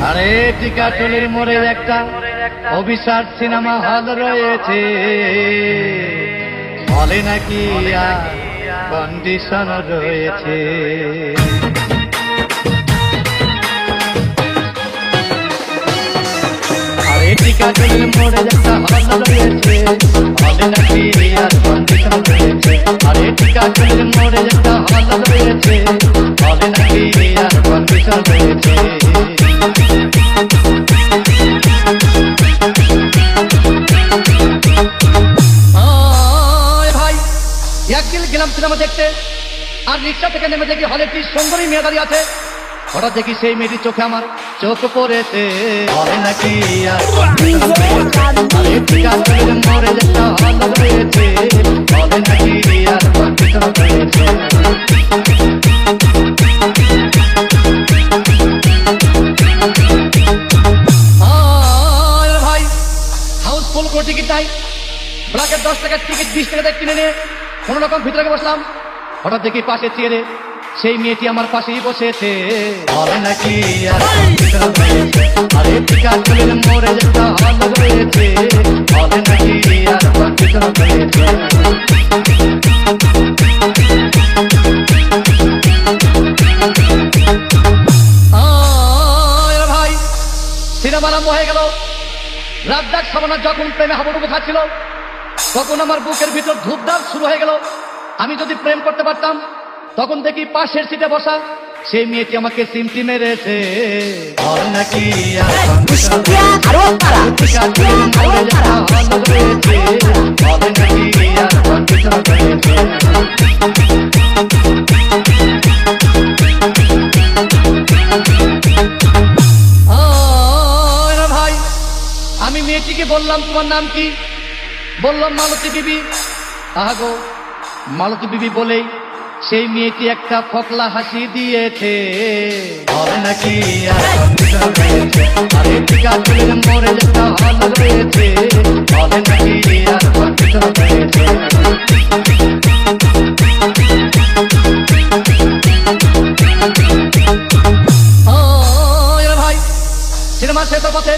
আরে টিকাটুলির মোড়ে একটা অভিশাপ সিনেমা হল রয়েছে, হলে নাকি কন্ডিশন রয়েছে। আরে টিকাটুলির মোড়ে একটা হল রয়েছে, হলে নাকি কন্ডিশন রয়েছে। আরে টিকাটুলির মোড়ে একটা হল রয়েছে, হলে নাকি কন্ডিশন রয়েছে। একদিন গেলাম সিনেমা দেখতে, আর রিক্সা থেকে নেমে দেখি হলে একটি সুন্দরী মেয়ে দাঁড়িয়ে আছে। হঠাৎ দেখি সেই মেয়েটির চোখে আমার চোখ পড়েছে, হলে নাকি মরে যেতে হল রয়েছে, হলে নাকি রয়েছে। ভাই হাউসফুল করে টিকিট নাই, ব্ল্যাকের 10 টাকার টিকিট 20 টাকা কিনে নিয়ে কোনো রকম ভিতরে বসলাম। হঠাৎ দেখি পাশে চেয়ারে সেই মেয়েটি আমার পাশেই বসেছে, হলে নাকি আরে টিকাটুলির মোড়ে যেতে হল রয়েছে, হলে নাকি রয়েছে। ভাই সিনেমা আরম্ভ হয়ে গেল। রাজ্জাক সাবানা যখন প্রেমে হাবুডুবু খাচ্ছিল, তখন আমার বুকের ভিতর ধূপধাপ শুরু হয়ে গেল। আমি যদি প্রেম করতে পারতাম, তখন দেখি পাশের সিটে বসা সেই মেয়েটি আমাকে সিমটি মেরেছে, হল নাকি ভাই আমি মেয়েটিকে বললাম, তোমার নাম কি? বললাম মালতী বিবি। আহাগো মালতী বিবি বলেই সেই মেয়েটি একটা ফকলা হাসি দিয়েছে, হলে নাকি টিকাটুলির মোড়ে যেতে হল রয়েছে, হলে নাকি রয়েছে। ভাই সিনেমা শেষের পথে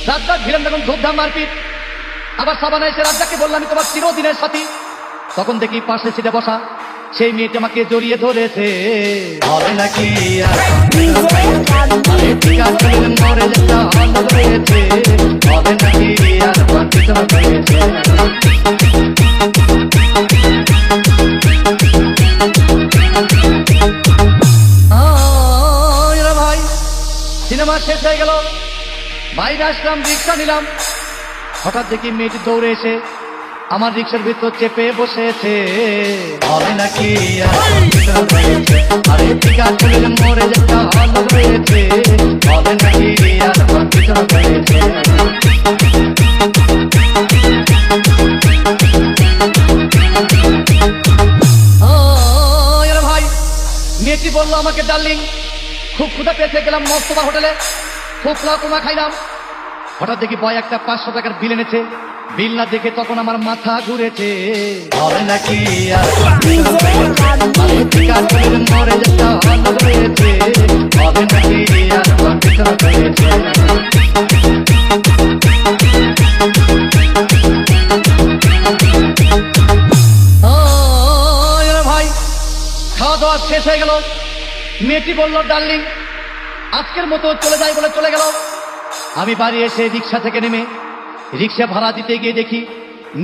রাজ্জাক ভিলেন তখন ধূপধাম মারপিট। আবার সাবানা এসে রাজ্জাককে বললাম, আমি তোমার চিরদিনের সাথী। তখন দেখি পাশে সিটে বসা সেই মেয়েটি আমাকে জড়িয়ে ধরেছে, হলে নাকি মরে যেতে হল রয়েছে, হলে নাকি রয়েছে। ভাই সিনেমা শেষ হয়ে গেল, বাইরে আসলাম, রিক্সা নিলাম। হঠাৎ দেখি মেয়েটি দৌড়ে এসে আমার রিক্সার ভিতর চেপে বসেছে, হলে নাকি আরে টিকাটুলির মোড়ে যেতে হল রয়েছে, হলে নাকি রয়েছে। ভাই মেয়েটি বললো আমাকে, ডার্লিং খুব ক্ষুধা পেয়েছে, গেলাম মস্তফা হোটেলে, খুব লাকুমা খাইলাম। হঠাৎ দেখি বয় একটা 500 টাকার বিল এনেছে। বিল না দেখে তখন আমার মাথা ঘুরেছে, হলে নাকি মরে যেতে হল রয়েছে, হলে নাকি রয়েছে। ভাই খাওয়া দাওয়া শেষ হয়ে গেল। মেয়েটি বলল, ডার্লিং আজকের মতো চলে যাই বলে চলে গেল। আমি বাড়ি এসে রিক্সা থেকে নেমে রিক্সা ভাড়া দিতে গিয়ে দেখি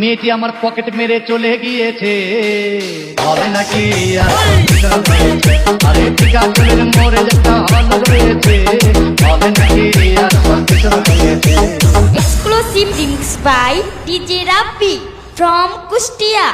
মেয়েটি আমার পকেট মেরে চলে গিয়েছে, হলে নাকি আরে টিকাটুলির মোড়ে যেতে হল রয়েছে, হলে নাকি রয়েছে। Exclusive remix by DJ Rafi from Kustia.